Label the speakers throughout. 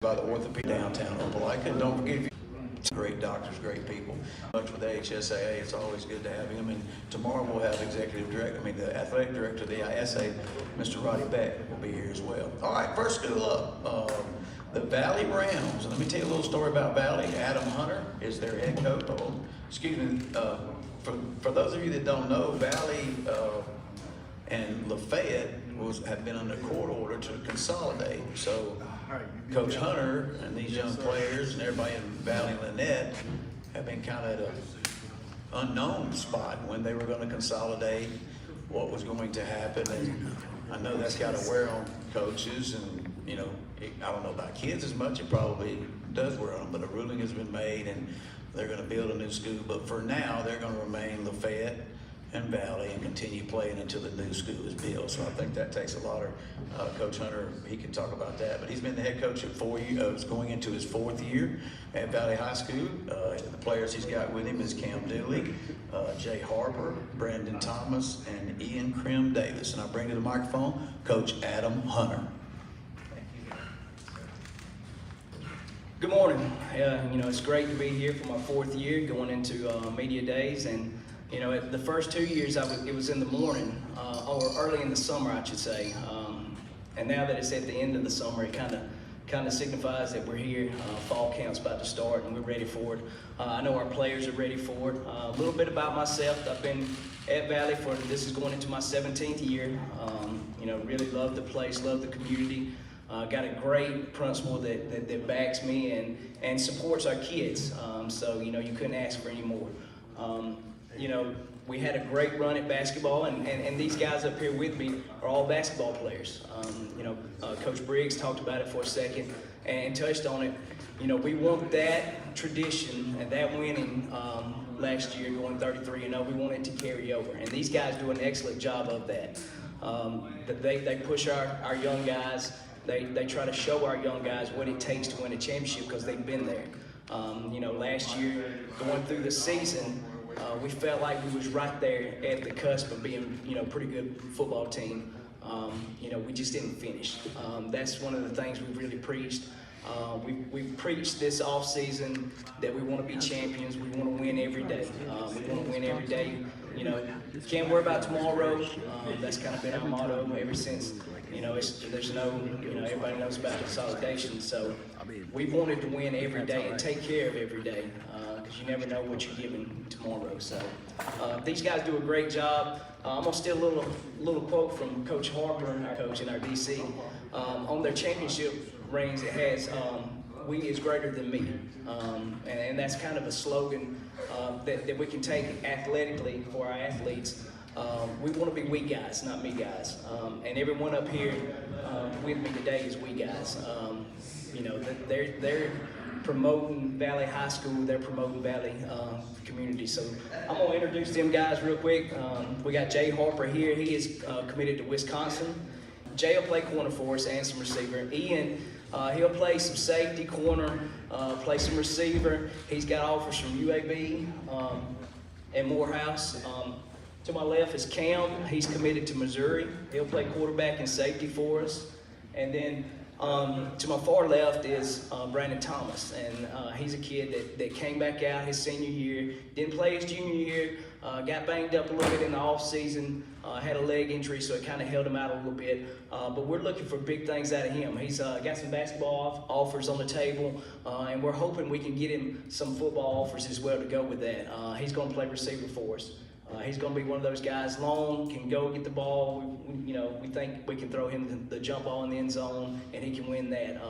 Speaker 1: by the orthopedic downtown Opelika. And don't forget, great doctors, great people. Much with the HSAA, it's always good to have him. And tomorrow we'll have the athletic director of the ISA, Mr. Roddy Beck, will be here as well. All right, first school up, the Valley Rams. And let me tell you a little story about Valley. Adam Hunter is their head coach. For those of you that don't know, Valley and Lafayette have been under court order to consolidate. So Coach Hunter and these young players and everybody in Valley and Lynette have been kind of at an unknown spot when they were going to consolidate, what was going to happen. And I know that's got to wear on coaches, and you know, I don't know about kids as much. It probably does wear on them, but a ruling has been made and they're going to build a new school. But for now, they're going to remain Lafayette and Valley and continue playing until the new school is built. So I think that takes a lot of Coach Hunter, he can talk about that. But he's been the head coach at 4 years, going into his 4th year at Valley High School. The players he's got with him is Cam Dooley, Jay Harper, Brandon Thomas, and Ian Krim Davis. And I bring to the microphone Coach Adam Hunter.
Speaker 2: Good morning. You know, it's great to be here for my 4th year, going into media days. And you know, the first 2 years it was in the morning, or early in the summer, I should say. And now that it's at the end of the summer, it kind of signifies that we're here. Fall camp's about to start, and we're ready for it. I know our players are ready for it. A little bit about myself: I've been at Valley this is going into my 17th year. You know, really love the place, love the community. Got a great principal that backs me and supports our kids. So you know, you couldn't ask for any more. You know, we had a great run at basketball, and these guys up here with me are all basketball players. You know, Coach Briggs talked about it for a second and touched on it. You know, we want that tradition and that winning last year, going 33-0, we want it to carry over. And these guys do an excellent job of that. They push our young guys. They try to show our young guys what it takes to win a championship because they've been there. You know, last year, going through the season, we felt like we was right there at the cusp of being, you know, a pretty good football team. You know, we just didn't finish. That's one of the things we've really preached. We've preached this off season that we want to be champions. We want to win every day. We want to win every day. You know, can't worry about tomorrow. That's kind of been our motto ever since. You know, there's no, you know, everybody knows about consolidation. So we wanted to win every day and take care of every day because you never know what you're given tomorrow. So these guys do a great job. I'm gonna steal a little quote from Coach Harper, our coach in our DC. On their championship rings, it has "We is greater than me," and that's kind of a slogan that we can take athletically for our athletes. We want to be we guys, not me guys. And everyone up here with me today is we guys. You know, they're promoting Valley High School, they're promoting Valley community. So I'm going to introduce them guys real quick. We got Jay Harper here. He is committed to Wisconsin. Jay will play corner for us and some receiver. Ian, he'll play some safety, corner, play some receiver. He's got offers from UAB and Morehouse. To my left is Cam. He's committed to Missouri. He'll play quarterback and safety for us. And then to my far left is Brandon Thomas, and he's a kid that came back out his senior year, didn't play his junior year, got banged up a little bit in the off season, had a leg injury, so it kind of held him out a little bit. But we're looking for big things out of him. He's got some basketball offers on the table, and we're hoping we can get him some football offers as well to go with that. He's going to play receiver for us. He's going to be one of those guys, long, can go get the ball. We think we can throw him the jump ball in the end zone, and he can win that.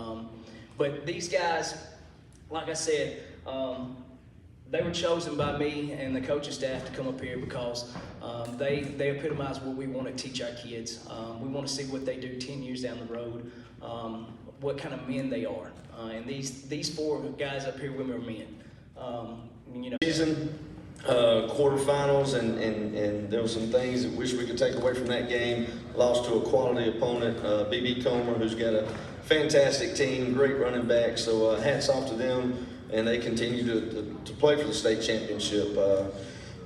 Speaker 2: But these guys, like I said, they were chosen by me and the coaching staff to come up here because they epitomize what we want to teach our kids. We want to see what they do 10 years down the road, what kind of men they are. And these 4 guys up here with me are men.
Speaker 3: Season. Quarterfinals, and there were some things that wish we could take away from that game. Lost to a quality opponent, BB Comer, who's got a fantastic team, great running back. So hats off to them, and they continue to play for the state championship.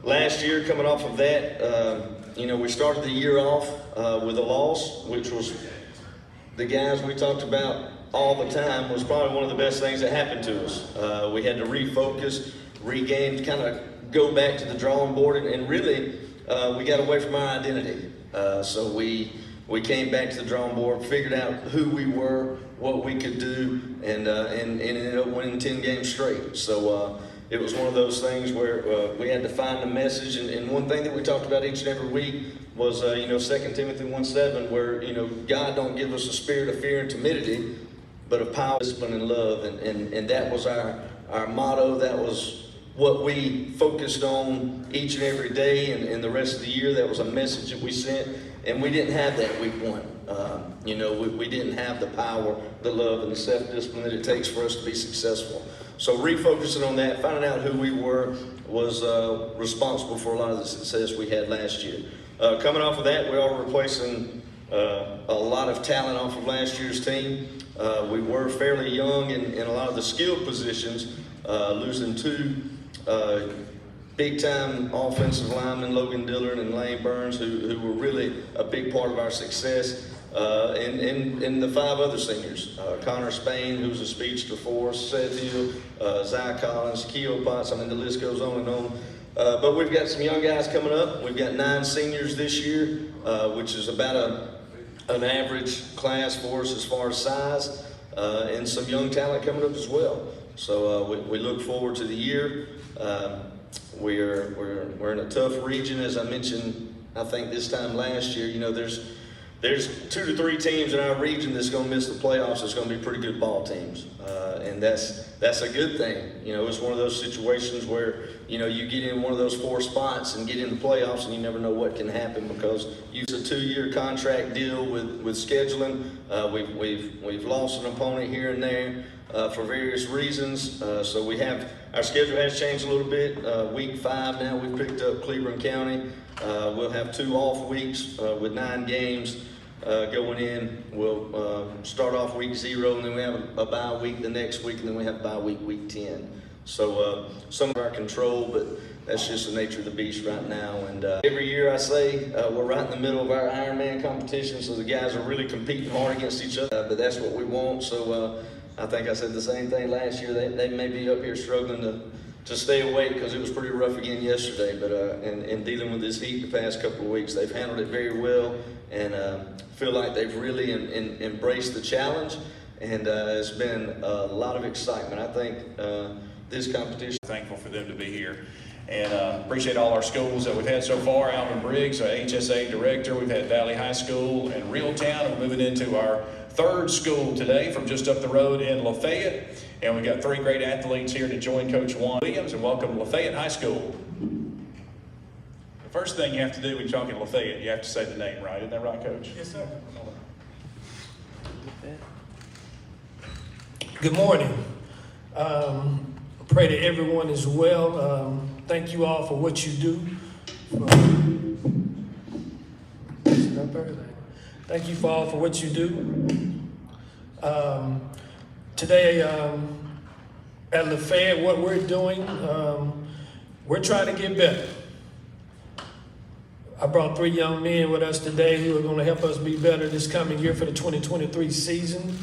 Speaker 3: Last year, coming off of that, we started the year off with a loss, which was the guys we talked about all the time was probably one of the best things that happened to us. We had to refocus, regain, kind of go back to the drawing board, and really we got away from our identity. So we came back to the drawing board, figured out who we were, what we could do, and ended up winning 10 games straight. So it was one of those things where we had to find a message, and one thing that we talked about each and every week was 2 Timothy 1:7, where God don't give us a spirit of fear and timidity, but of power, discipline, and love, and that was our motto. That was what we focused on each and every day, and the rest of the year. That was a message that we sent, and we didn't have that week one. We didn't have the power, the love, and the self-discipline that it takes for us to be successful. So refocusing on that, finding out who we were, was responsible for a lot of the success we had last year. Coming off of that, we are replacing a lot of talent off of last year's team. We were fairly young in a lot of the skilled positions, losing two big-time offensive linemen, Logan Dillard and Lane Burns, who were really a big part of our success. And the 5 other seniors, Connor Spain, who's a speedster for us, Seth Hill, Zach Collins, Keo Potts, the list goes on and on. But we've got some young guys coming up. We've got 9 seniors this year, which is about an average class for us as far as size, and some young talent coming up as well. So we look forward to the year. We're in a tough region, as I mentioned. I think this time last year, there's 2 to 3 teams in our region that's going to miss the playoffs. It's going to be pretty good ball teams, and that's a good thing. It's one of those situations where you get in one of those 4 spots and get in the playoffs, and you never know what can happen because it's a 2-year contract deal with scheduling. We've lost an opponent here and there for various reasons. So our schedule has changed a little bit. Week 5 now we've picked up Cleveland County. We'll have 2 off weeks with 9 games going in. We'll start off week 0, and then we have a bye week the next week, and then we have bye week 10. So some of our control, but that's just the nature of the beast right now. And every year I say we're right in the middle of our Ironman competition, so the guys are really competing hard against each other. But that's what we want. So I think I said the same thing last year. They may be up here struggling to stay awake because it was pretty rough again yesterday. But in dealing with this heat the past couple of weeks, they've handled it very well, and feel like they've really embraced the challenge. And it's been a lot of excitement. I think this competition.
Speaker 4: Thankful for them to be here. And appreciate all our schools that we've had so far. Alvin Briggs, our HSA director. We've had Valley High School and Reeltown. We're moving into our 3rd school today from just up the road in Lafayette. And we've got 3 great athletes here to join Coach Juan Williams, and welcome Lafayette High School. The first thing you have to do when you're talking to Lafayette, you have to say the name right. Isn't that right, Coach?
Speaker 5: Yes, sir. Good morning. Pray that everyone is well. Thank you all for what you do. Thank you for all for what you do. Today at Lafayette, what we're doing, we're trying to get better. I brought 3 young men with us today who are going to help us be better this coming year for the 2023 season.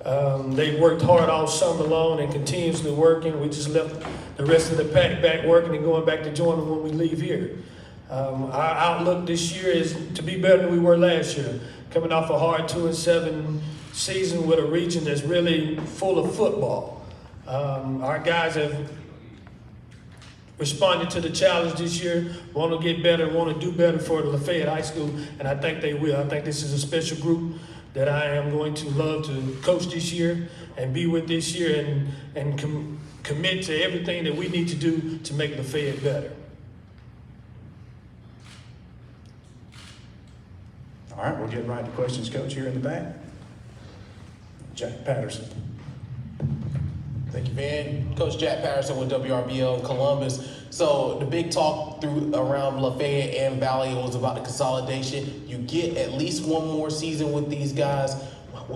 Speaker 5: They worked hard all summer long and continuously working. We just left the rest of the pack back working and going back to join them when we leave here. Our outlook this year is to be better than we were last year. Coming off a hard 2-7 season with a region that's really full of football. Our guys have responded to the challenge this year, want to get better, want to do better for Lafayette High School, and I think they will. I think this is a special group that I am going to love to coach this year and be with this year and commit to everything that we need to do to make Lafayette better.
Speaker 4: All right, we'll get right to questions, Coach, here in the back. Jack Patterson.
Speaker 6: Thank you, man. Coach Jack Patterson with WRBL Columbus. So the big talk around Lafayette and Valley was about the consolidation. You get at least one more season with these guys.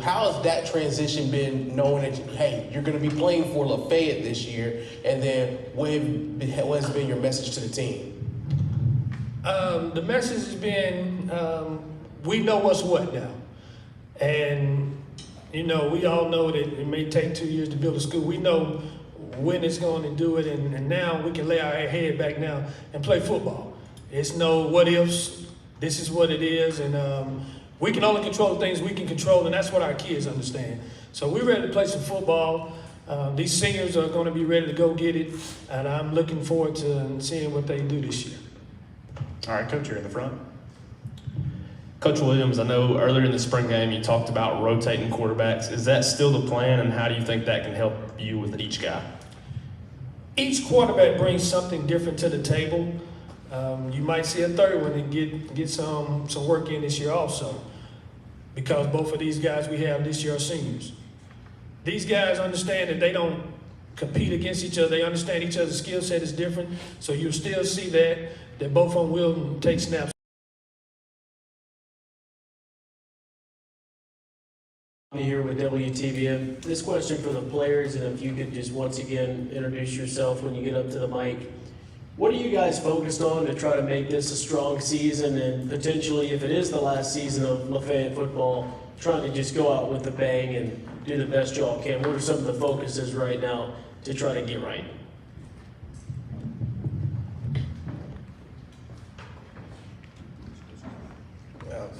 Speaker 6: How has that transition been, knowing that, hey, you're going to be playing for Lafayette this year, and then what has been your message to the team?
Speaker 5: The message has been, we know what's what now. And You know, we all know that it may take 2 years to build a school. We know when it's going to do it, and now we can lay our head back now and play football. It's no what ifs. This is what it is, and we can only control the things we can control, and that's what our kids understand. So we're ready to play some football. These seniors are going to be ready to go get it, and I'm looking forward to seeing what they do this year.
Speaker 4: All right, Coach, you're in the front.
Speaker 7: Coach Williams, I know earlier in the spring game you talked about rotating quarterbacks. Is that still the plan, and how do you think that can help you with each guy?
Speaker 5: Each quarterback brings something different to the table. You might see a third one and get some work in this year also, because both of these guys we have this year are seniors. These guys understand that they don't compete against each other. They understand each other's skill set is different, so you'll still see that both of them will take snaps.
Speaker 8: Here with WTVM. This question for the players, and if you could just once again introduce yourself when you get up to the mic. What are you guys focused on to try to make this a strong season, and potentially, if it is the last season of Lafayette football, trying to just go out with a bang and do the best y'all can? What are some of the focuses right now to try to get right?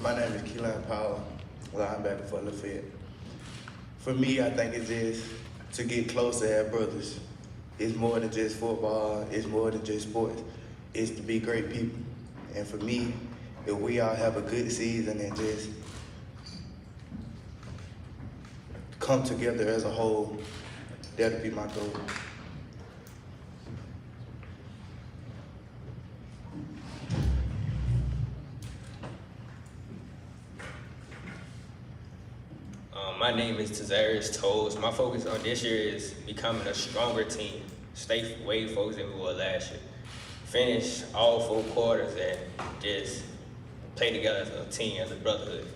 Speaker 9: My name is Keelan Powell, linebacker for Lafayette. For me, I think it's just to get closer as brothers. It's more than just football, it's more than just sports. It's to be great people. And for me, if we all have a good season and just come together as a whole, that'll be my goal.
Speaker 10: My name is Tazarius Toles. My focus on this year is becoming a stronger team. Stay way focused than we were last year. Finish all 4 quarters and just play together as a team, as a brotherhood.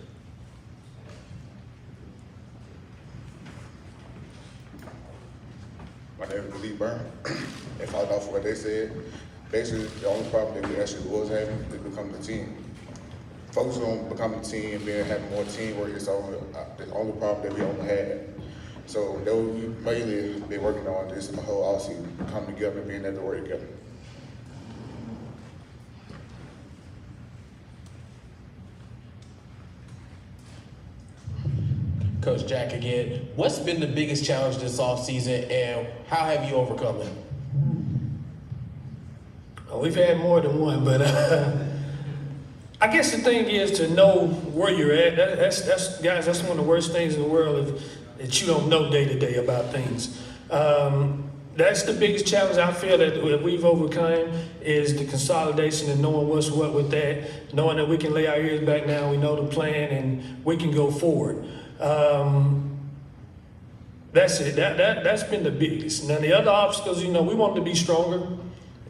Speaker 11: My name is Malik Byrne. And following off of what they said, basically the only problem that we actually was having is becoming a team. Focusing on becoming a team, having more teamwork is the only problem that we only had. So that we mainly been working on this the whole offseason, coming together and being able to work together.
Speaker 6: Coach Jack again. What's been the biggest challenge this offseason, and how have you overcome it?
Speaker 5: We've had more than one, but I guess the thing is to know where you're at. That's guys, that's one of the worst things in the world, that you don't know day to day about things. That's the biggest challenge I feel that we've overcome, is the consolidation and knowing what's what with that, knowing that we can lay our ears back now, we know the plan, and we can go forward. That's it. That's been the biggest. Now the other obstacles, we want to be stronger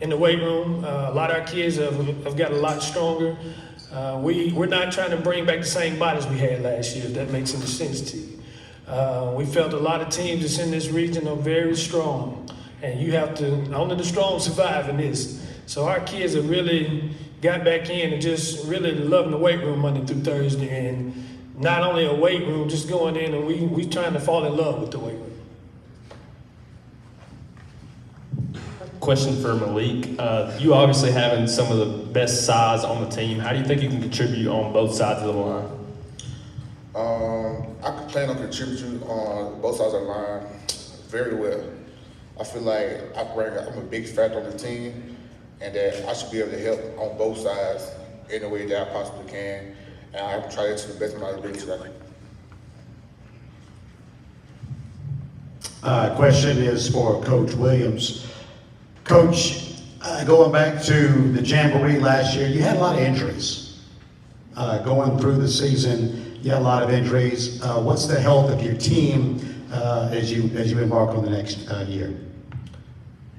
Speaker 5: in the weight room. A lot of our kids have got a lot stronger. We're not trying to bring back the same bodies we had last year, if that makes any sense to you. We felt a lot of teams that's in this region are very strong, and you have to, only the strong survive in this. So our kids have really got back in and just really loving the weight room Monday through Thursday, and not only a weight room, just going in and we trying to fall in love with the weight room.
Speaker 7: Question for Malik. You obviously having some of the best size on the team. How do you think you can contribute on both sides of the line?
Speaker 11: I plan on contributing on both sides of the line very well. I feel like I'm a big factor on the team, and that I should be able to help on both sides in the way that I possibly can. And I will try that to the best of my ability.
Speaker 12: Question is for Coach Williams. Coach, going back to the Jamboree last year, you had a lot of injuries. Going through the season, you had a lot of injuries. What's the health of your team as you embark on the next year?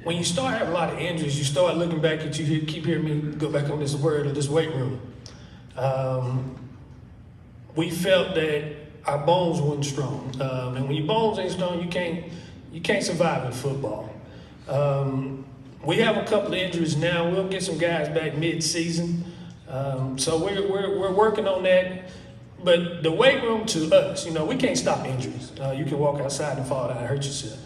Speaker 5: When you start having a lot of injuries, you start looking back at you keep hearing me go back on this word of this weight room. We felt that our bones weren't strong, and when your bones ain't strong, you can't survive in football. We have a couple of injuries now. We'll get some guys back mid-season, so we're working on that. But the weight room to us, we can't stop injuries. You can walk outside and fall down and hurt yourself.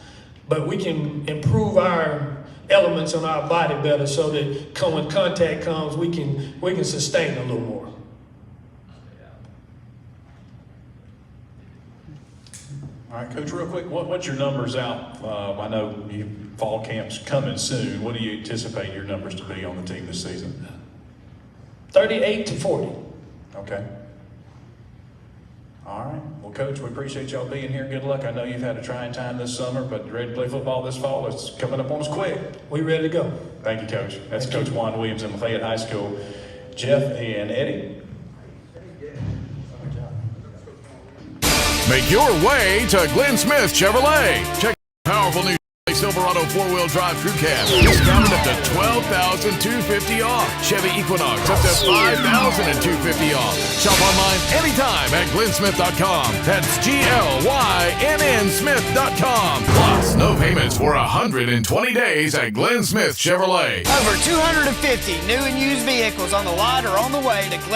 Speaker 5: But we can improve our elements on our body better so that when contact comes, we can sustain a little more.
Speaker 4: All right, Coach, real quick, what's your numbers out? I know fall camp's coming soon. What do you anticipate your numbers to be on the team this season?
Speaker 5: 38 to 40.
Speaker 4: Okay. All right. Well, Coach, we appreciate y'all being here. Good luck. I know you've had a trying time this summer, but you're ready to play football this fall. It's coming up on us quick.
Speaker 5: We ready to go.
Speaker 4: Thank you, Coach. That's Coach Juan Williams in Lafayette High School. Jeff and Eddie.
Speaker 13: Make your way to Glenn Smith Chevrolet. Check powerful new Silverado 4-wheel drive crew cab. Discounted up to $12,250 off. Chevy Equinox up to $5,250 off. Shop online anytime at glennsmith.com. That's GLYNN Smith.com. Plus, no payments for 120 days at Glenn Smith Chevrolet.
Speaker 14: Over 250 new and used vehicles on the lot or on the way to Glenn